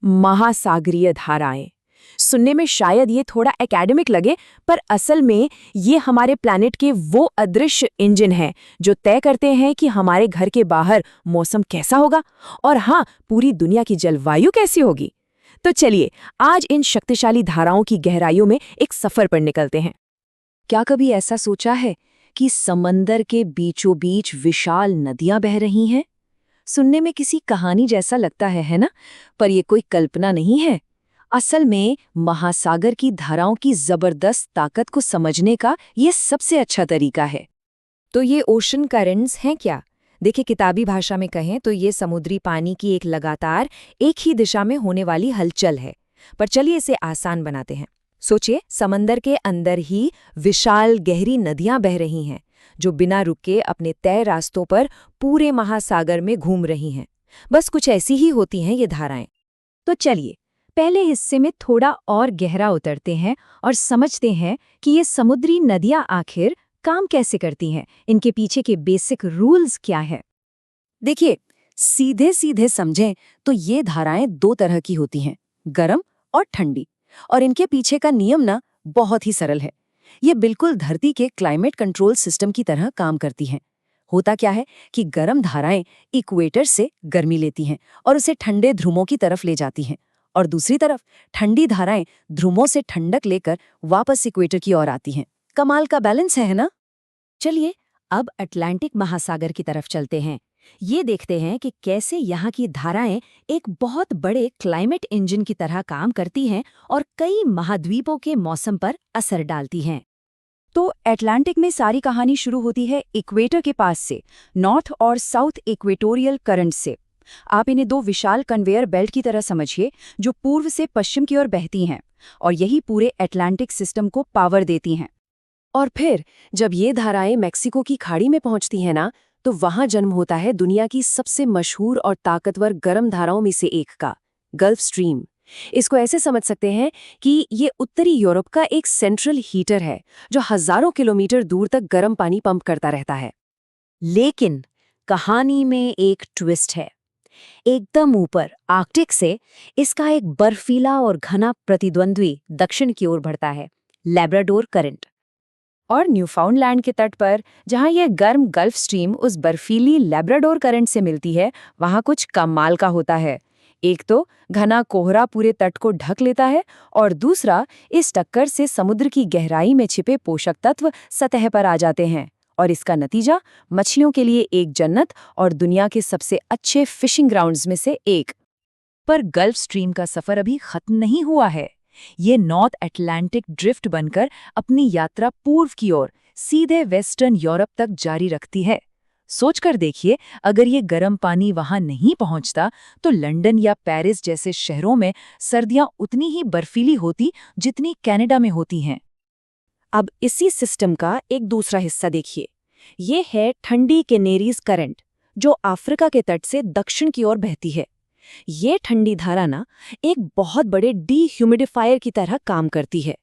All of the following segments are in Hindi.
महासागरीय धाराएं। सुनने में शायद ये थोड़ा एकेडमिक लगे, पर असल में ये हमारे प्लैनेट के वो अदृश्य इंजन हैं जो तय करते हैं कि हमारे घर के बाहर मौसम कैसा होगा और हाँ, पूरी दुनिया की जलवायु कैसी होगी। तो चलिए आज इन शक्तिशाली धाराओं की गहराइयों में एक सफर पर निकलते हैं। क्या कभी ऐसा सोचा है कि समंदर के बीचों बीच विशाल नदियां बह रही हैं? सुनने में किसी कहानी जैसा लगता है ना? पर यह कोई कल्पना नहीं है। असल में महासागर की धाराओं की जबरदस्त ताकत को समझने का ये सबसे अच्छा तरीका है। तो ये ओशन करंट्स हैं क्या? देखिए, किताबी भाषा में कहें तो ये समुद्री पानी की एक लगातार एक ही दिशा में होने वाली हलचल है। पर चलिए इसे आसान बनाते हैं। सोचिए, समंदर के अंदर ही विशाल गहरी नदियां बह रही हैं जो बिना रुके अपने तय रास्तों पर पूरे महासागर में घूम रही हैं। बस कुछ ऐसी ही होती हैं ये धाराएं। तो चलिए पहले हिस्से में थोड़ा और गहरा उतरते हैं और समझते हैं कि ये समुद्री नदियां आखिर काम कैसे करती हैं, इनके पीछे के बेसिक रूल्स क्या है। देखिए, सीधे सीधे समझें तो ये धाराएं दो तरह की होती हैं, गर्म और ठंडी। और इनके पीछे का नियम ना बहुत ही सरल है। ये बिल्कुल धरती के क्लाइमेट कंट्रोल सिस्टम की तरह काम करती हैं। होता क्या है कि गर्म धाराएं इक्वेटर से गर्मी लेती हैं और उसे ठंडे ध्रुवों की तरफ ले जाती हैं, और दूसरी तरफ ठंडी धाराएं ध्रुवों से ठंडक लेकर वापस इक्वेटर की ओर आती हैं। कमाल का बैलेंस है ना? चलिए अब अटलांटिक महासागर की तरफ चलते हैं। ये देखते हैं कि कैसे यहाँ की धाराएं एक बहुत बड़े क्लाइमेट इंजन की तरह काम करती हैं और कई महाद्वीपों के मौसम पर असर डालती हैं। तो अटलांटिक में सारी कहानी शुरू होती है इक्वेटर के पास से, नॉर्थ और साउथ इक्वेटोरियल करंट से। आप इन्हें दो विशाल कन्वेयर बेल्ट की तरह समझिए जो पूर्व से पश्चिम की ओर बहती हैं, और यही पूरे अटलांटिक सिस्टम को पावर देती हैं। और फिर जब ये धाराएं मैक्सिको की खाड़ी में पहुंचती हैं ना, तो वहां जन्म होता है दुनिया की सबसे मशहूर और ताकतवर गर्म धाराओं में से एक का, गल्फ स्ट्रीम। इसको ऐसे समझ सकते हैं कि ये उत्तरी यूरोप का एक सेंट्रल हीटर है जो हजारों किलोमीटर दूर तक गर्म पानी पंप करता रहता है। लेकिन कहानी में एक ट्विस्ट है। एकदम ऊपर आर्कटिक से इसका एक बर्फीला और घना प्रतिद्वंद्वी दक्षिण की ओर बढ़ता है, लैब्राडोर करंट। और न्यूफाउंडलैंड के तट पर जहां यह गर्म गल्फ स्ट्रीम उस बर्फीली लैब्राडोर करंट से मिलती है, वहां कुछ कमाल का होता है। एक तो घना कोहरा पूरे तट को ढक लेता है, और दूसरा इस टक्कर से समुद्र की गहराई में छिपे पोषक तत्व सतह पर आ जाते हैं, और इसका नतीजा मछलियों के लिए एक जन्नत और दुनिया के सबसे अच्छे फिशिंग ग्राउंड्स में से एक। पर गल्फ स्ट्रीम का सफर अभी खत्म नहीं हुआ है। ये नॉर्थ अटलांटिक ड्रिफ्ट बनकर अपनी यात्रा पूर्व की ओर सीधे वेस्टर्न यूरोप तक जारी रखती है। सोचकर देखिए, अगर ये गर्म पानी वहां नहीं पहुंचता तो लंदन या पेरिस जैसे शहरों में सर्दियां उतनी ही बर्फीली होती जितनी कनाडा में होती हैं। अब इसी सिस्टम का एक दूसरा हिस्सा देखिए। ये है ठंडी कैनेरीज करंट, जो अफ्रीका के तट से दक्षिण की ओर बहती है। ये ठंडी धारा ना एक बहुत बड़े डीह्यूमिडिफायर की तरह काम करती है।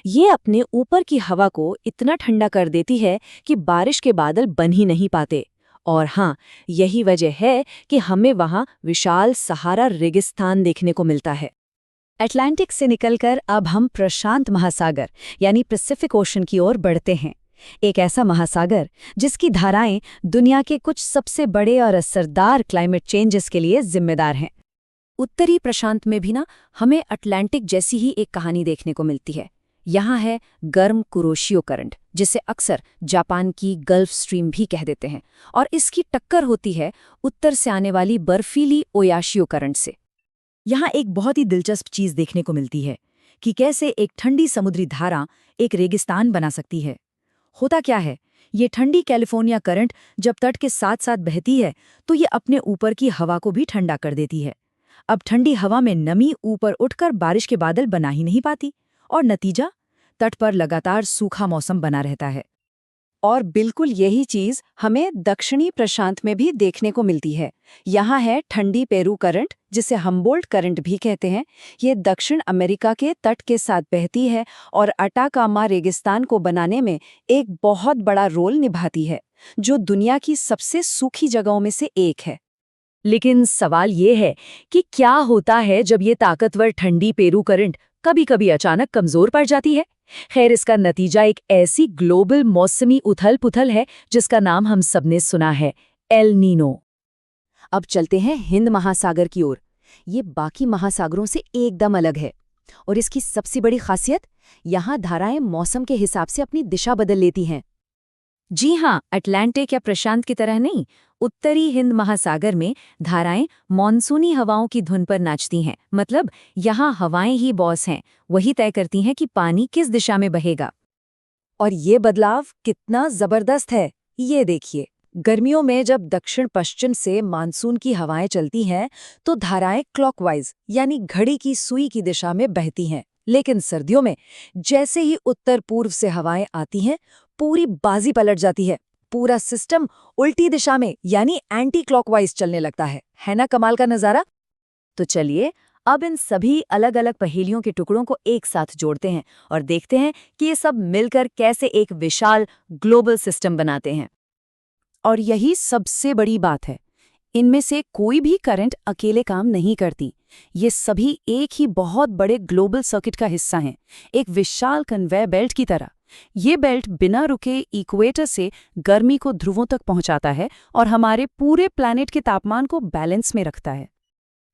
ये अपने ऊपर की हवा को इतना ठंडा कर देती है कि बारिश के बादल बन ही नहीं पाते। और हाँ, यही वजह है कि हमें वहाँ विशाल सहारा रेगिस्तान देखने को मिलता है। अटलांटिक से निकलकर अब हम प्रशांत महासागर यानी पैसिफिक ओशन की ओर बढ़ते हैं। एक ऐसा महासागर जिसकी धाराएं दुनिया के कुछ सबसे बड़े और असरदार क्लाइमेट चेंजेस के लिए जिम्मेदार हैं। उत्तरी प्रशांत में भी ना हमें अटलांटिक जैसी ही एक कहानी देखने को मिलती है। यहाँ है गर्म कुरोशियो करंट, जिसे अक्सर जापान की गल्फ स्ट्रीम भी कह देते हैं, और इसकी टक्कर होती है उत्तर से आने वाली बर्फीली ओयाशियो करंट से। यहाँ एक बहुत ही दिलचस्प चीज देखने को मिलती है कि कैसे एक ठंडी समुद्री धारा एक रेगिस्तान बना सकती है। होता क्या है, ये ठंडी कैलिफोर्निया करंट जब तट के साथ साथ बहती है तो ये अपने ऊपर की हवा को भी ठंडा कर देती है। अब ठंडी हवा में नमी ऊपर उठकर बारिश के बादल बना ही नहीं पाती, और नतीजा तट पर लगातार सूखा मौसम बना रहता है। और बिल्कुल यही चीज हमें दक्षिणी प्रशांत में भी देखने को मिलती है। यहाँ है ठंडी पेरू करंट, जिसे हम्बोल्ट करंट भी कहते हैं। ये दक्षिण अमेरिका के तट के साथ बहती है और अटाकामा रेगिस्तान को बनाने में एक बहुत बड़ा रोल निभाती है, जो दुनिया की सबसे सूखी जगहों में से एक है। लेकिन सवाल ये है कि क्या होता है जब ये ताकतवर ठंडी पेरू करंट कभी-कभी अचानक कमजोर पड़ जाती है? खैर, इसका नतीजा एक ऐसी ग्लोबल मौसमी उथल-पुथल है जिसका नाम हम सबने सुना है, एल नीनो। अब चलते हैं हिंद महासागर की ओर। ये बाकी महासागरों से एकदम अलग है। और इसकी सबसे बड़ी खासियत, यहाँ धाराएं मौसम के हिसाब से अपनी दिशा बदल लेती हैं। जी हाँ, अटलांटिक या प्रशांत की तरह नहीं, उत्तरी हिंद महासागर में धाराएं मॉनसूनी हवाओं की धुन पर नाचती हैं। मतलब यहाँ हवाएं ही बॉस हैं, वही तय करती हैं कि पानी किस दिशा में बहेगा। और ये बदलाव कितना जबरदस्त है, ये देखिए। गर्मियों में जब दक्षिण पश्चिम से मानसून की हवाएं चलती हैं तो धाराएं क्लॉकवाइज यानी घड़ी की सुई की दिशा में बहती हैं। लेकिन सर्दियों में जैसे ही उत्तर पूर्व से हवाएं आती हैं, पूरी बाजी पलट जाती है। पूरा सिस्टम उल्टी दिशा में यानी एंटी क्लॉकवाइज चलने लगता है ना कमाल का नजारा? तो चलिए अब इन सभी अलग अलग पहेलियों के टुकड़ों को एक साथ जोड़ते हैं और देखते हैं कि ये सब मिलकर कैसे एक विशाल ग्लोबल सिस्टम बनाते हैं। और यही सबसे बड़ी बात है, इनमें से कोई भी करंट अकेले काम नहीं करती। ये सभी एक ही बहुत बड़े ग्लोबल सर्किट का हिस्सा हैं, एक विशाल कन्वेयर बेल्ट की तरह। ये बेल्ट बिना रुके इक्वेटर से गर्मी को ध्रुवों तक पहुंचाता है और हमारे पूरे प्लैनेट के तापमान को बैलेंस में रखता है।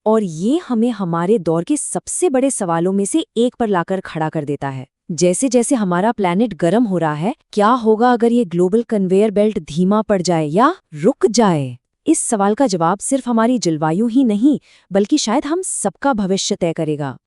और ये हमें हमारे दौर के सबसे बड़े सवालों में से एक पर लाकर खड़ा कर देता है। जैसे जैसे हमारा प्लैनेट गर्म हो रहा है, क्या होगा अगर ये ग्लोबल कन्वेयर बेल्ट धीमा पड़ जाए या रुक जाए? इस सवाल का जवाब सिर्फ हमारी जलवायु ही नहीं, बल्कि शायद हम सबका भविष्य तय करेगा।